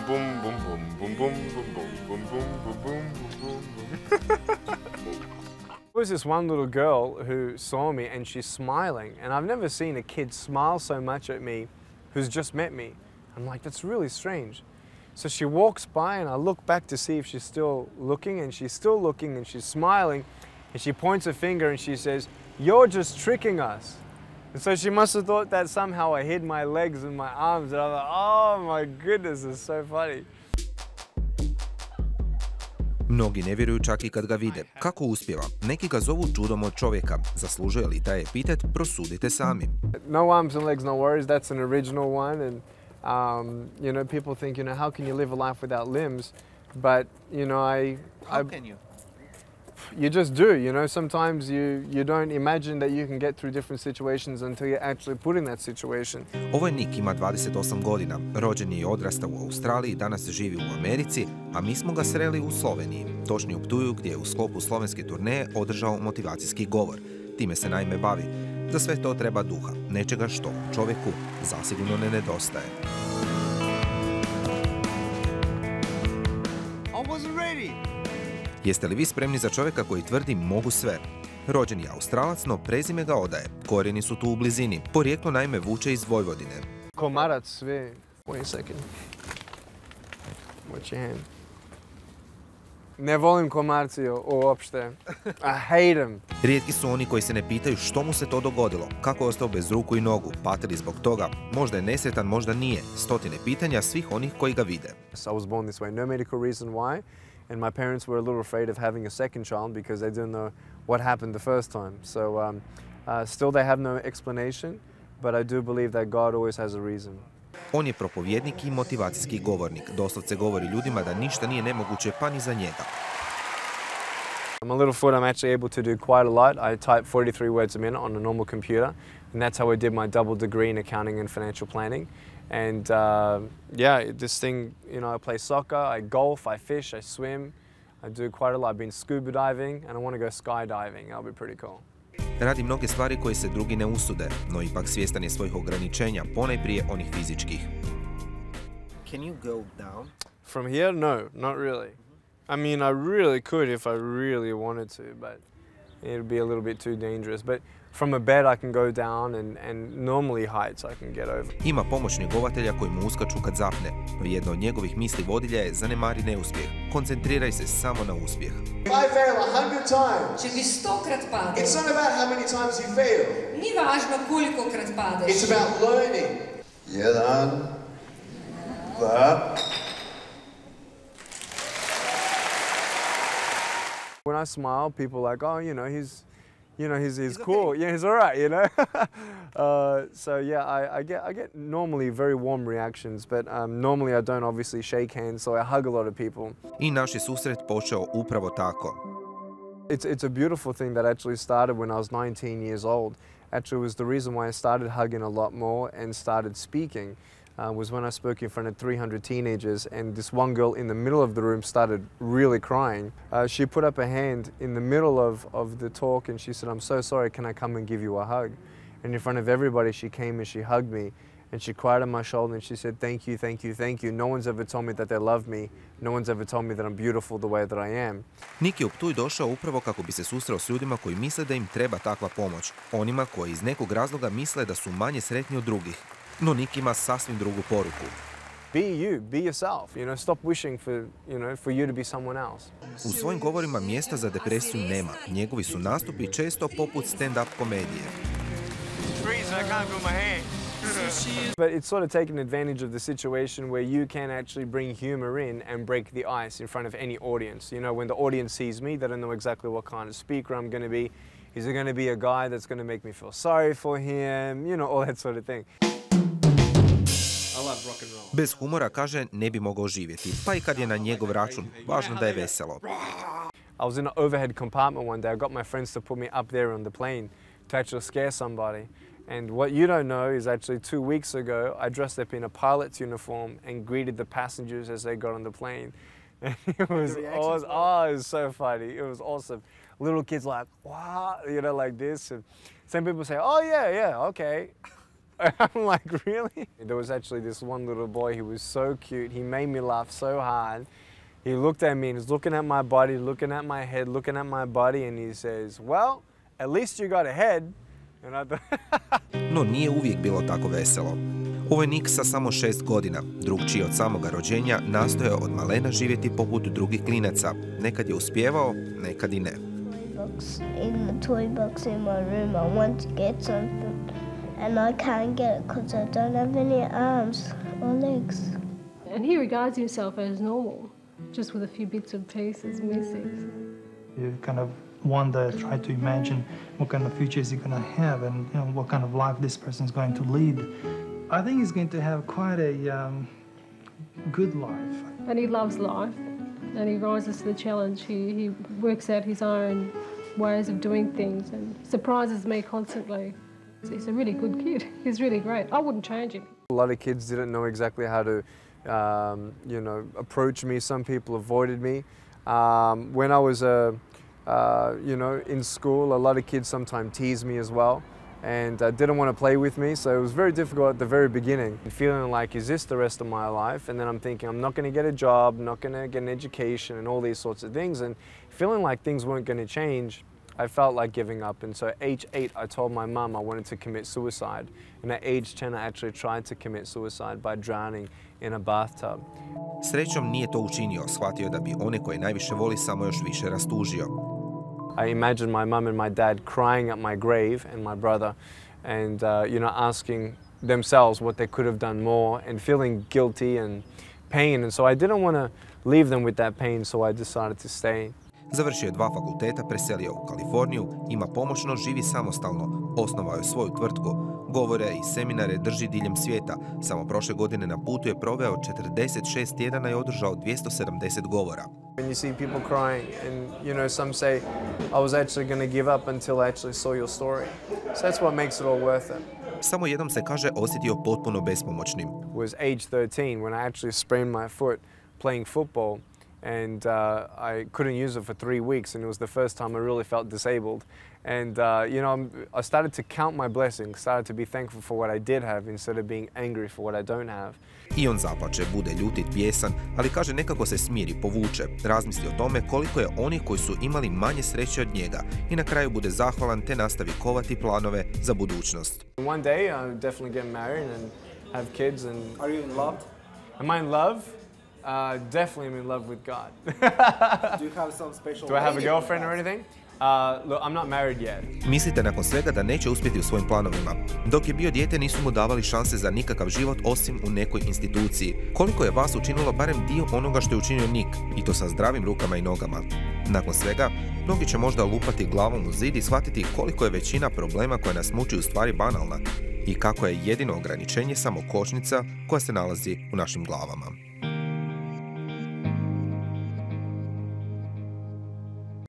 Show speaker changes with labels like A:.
A: boom, boom, boom, boom, boom, boom, boom, boom, boom, boom, boom, boom. There was this one little girl who saw me and she's smiling, and I've never seen a kid smile so much at me who's just met me. I'm like, that's really strange. So she walks by and I look back to see if she's still looking, and she's still looking and she's smiling, and she points a finger and she says, "You're just tricking us." And so she must have thought that somehow I hid my legs and my arms, and I'm like, oh my goodness, it's so funny.
B: Mnogi ne vjeruju čak i kad ga vide. Kako uspijeva? Neki ga zovu čudom od čovjeka. Zaslužuje li taj epitet? Prosudite sami.
A: No arms and legs, no worries. That's an original one. And, you know, people think, you know, how can you live a life without limbs? But, you know,
C: How can you?
A: You just do, you know. Sometimes you don't imagine that you can get through different situations until you're actually put in that situation.
B: Ovo je Nick, ima 28 godina. Rođen je i odrastao u Australiji, danas živi u Americi, a mi smo ga sreli u Sloveniji. Točnije u Ptuju, gdje je u sklopu slovenske turneje održao motivacijski govor. Time se naime bavi. Za sve to treba duha, nečega što čovjeku zasigurno ne nedostaje. Jeste li vi spremni za čovjeka koji tvrdi mogu sve? Rođen je Australac, no prezime ga odaje. Korijeni su tu u blizini. Porijeklo naime vuče iz Vojvodine.
A: Komarac sve. Wait a second. Watch your hand. Ne volim komarci uopšte. I hate them.
B: Rijetki su oni koji se ne pitaju što mu se to dogodilo, kako je ostao bez ruku i nogu, pati li zbog toga, možda je nesretan, možda nije. Stotine pitanja svih onih koji ga vide.
A: I was born this way, no medical reason why. And my parents were a little afraid of having a second child because they didn't know what happened the first time. So still they have no explanation, but I do believe that God always has a reason.
B: On je propovjednik i motivacijski govornik. Doslovce govori ljudima da ništa nije nemoguće pa ni za njega.
A: I'm a little foot, I'm actually able to do quite a lot. I type 43 words a minute on a normal computer, and that's how I did my double degree in accounting and financial planning. And yeah, this thing, you know, I play soccer, I golf, I fish, I swim. I do quite a lot. I've been scuba diving and I want to go skydiving. That'll be pretty cool.
B: Radi mnoge stvari koje se drugi ne usude, no ipak svjestan je svojih ograničenja, ponajprije onih fizičkih.
C: Can you go down?
A: From here? No, not really. I mean, I really could if I really wanted to, but it'd be a little bit too dangerous. But from a bed I can go down and normally heights I can get over.
B: Ima pomoć njegovatelja koji mu uskaču kad zapne, no jedna od njegovih misli vodilja je zanemari neuspjeh. Koncentriraj se samo na uspjeh.
D: If I fail 100 times,
E: Če bi 100-krat padel,
D: it's not about how many times you fail.
E: ni važno kolikokrat padeš.
D: It's about learning. 1, 2.
A: When I smile, people are like, oh, you know, he's cool.
C: okay.
A: Yeah, he's all right, you know. So yeah, I get normally very warm reactions, but normally I don't obviously shake hands, so I hug a lot of people.
B: I naš je susret počeo upravo tako.
A: It's a beautiful thing that actually started when I was 19 years old. Actually, it was the reason why I started hugging a lot more and started speaking. Was when I spoke in front of 300 teenagers, and this one girl in the middle of the room started really crying. She put up a hand in the middle of the talk and she said, "I'm so sorry, can I come and give you a hug?" And in front of everybody she came and she hugged me and she cried on my shoulder and she said, "Thank you, thank you, thank you. No one's ever told me that they love me. No one's ever told me that I'm beautiful the way that I am."
B: Nick je u Ptuj došao upravo kako bi se susreo s ljudima koji misle da im treba takva pomoć. Onima koji iz nekog razloga misle da su manje sretni od drugih. No Nick ima sasvim drugu poruku.
A: Be you, be yourself. You know, stop wishing for you to be someone else.
B: U svojim govorima mjesta za depresiju nema. Njegovi su nastupi često poput stand-up komedije.
A: But it's sort of taking advantage of the situation where you can actually bring humor in and break the ice in front of any audience. You know, when the audience sees me, they don't know exactly what kind of speaker I'm going to be. Is it going to be a guy that's going to make me feel sorry for him? You know, all that sort of thing.
B: Bez humora, kaže, ne bi mogao živjeti, pa i kad je na njegov račun, važno da je veselo.
A: I was in an overhead compartment one day. I got my friends to put me up there on the plane to actually scare somebody. And what you don't know is actually 2 weeks ago, I dressed up in a pilot's uniform and greeted the passengers as they got on the plane. And it was so funny. It was awesome. Little kids like, wow, you know, like this. And some people say, oh, yeah, okay. I'm like, really? There was actually this one little boy, he was so cute. He made me laugh so hard. He looked at me and he's looking at my body, looking at my head, looking at my body, and he says, well, at least you got a head. And I thought,
B: No nije uvijek bilo tako veselo. Ovo je Nick sa samo 6 godina. Drugčiji od samoga rođenja nastojao od malena živjeti poput drugih klinaca. Nekad je uspijevao, nekad i ne.
F: In the toy box in my room, I want to get something, and I can't get it because I don't have any arms or legs.
G: And he regards himself as normal, just with a few bits and pieces missing.
H: You kind of wonder, try to imagine what kind of future is he going to have, and what kind of life this person is going to lead. I think he's going to have quite a good life.
G: And he loves life, and he rises to the challenge. He works out his own ways of doing things and surprises me constantly. He's a really good kid. He's really great. I wouldn't change him.
A: a lot of kids didn't know exactly how to, approach me. Some people avoided me. When I was, in school, a lot of kids sometimes teased me as well and didn't want to play with me. So it was very difficult at the very beginning. Feeling like, is this the rest of my life? And then I'm thinking, I'm not going to get a job, not going to get an education and all these sorts of things. And feeling like things weren't going to change, I felt like giving up. And so at age 8, I told my mum I wanted to commit suicide. And at age 10, I actually tried to commit suicide by drowning in a bathtub.
B: Srećom nije to učinio, shvatio da bi one koje najviše voli samo još više rastužio.
A: I imagined my mum and my dad crying at my grave and my brother and, asking themselves what they could have done more and feeling guilty and pain. And so I didn't want to leave them with that pain, so I decided to stay.
B: Završio je 2 fakulteta, preselio u Kaliforniju, ima pomoćno, živi samostalno, osnovao je svoju tvrtku, govore i seminare drži diljem svijeta. Samo prošle godine na putu je proveo 46 tjedana i održao 270 govora.
A: When you see people crying and, some say, I was actually going to give up until I actually saw your story. So that's what makes it all worth it.
B: Samo jednom se kaže osjetio potpuno bespomoćnim.
A: It was age 13 when I actually sprained my foot playing football. And I couldn't use it for 3 weeks, and it was the first time I really felt disabled. And, I started to count my blessings, started to be thankful for what I did have instead of being angry for what I don't have.
B: I on zaplače, bude ljutit, bijesan, ali kaže nekako se smiri, povuče, razmisli o tome koliko je onih koji su imali manje sreće od njega i na kraju bude zahvalan te nastavi kovati planove za budućnost.
A: One day I'll definitely get married and have kids. And
C: Are you in love?
A: Am I in love? Definitely I'm in love with God.
C: Do you have some special
A: Do I have a
C: lady
A: girlfriend or
C: in the
A: anything? Look, I'm not married yet.
B: Mislite nakon svega da neće uspjeti u svojim planovima? Dok je bio dijete nisu mu davali šanse za nikakav život osim u nekoj instituciji. Koliko je vas učinilo barem dio onoga što je učinio Nick, i to sa zdravim rukama i nogama? Nakon svega, mnogi će možda lupati glavom u zid i shvatiti koliko je većina problema koja nas muči u stvari banalna i kako je jedino ograničenje samo kočnica koja se nalazi u našim glavama.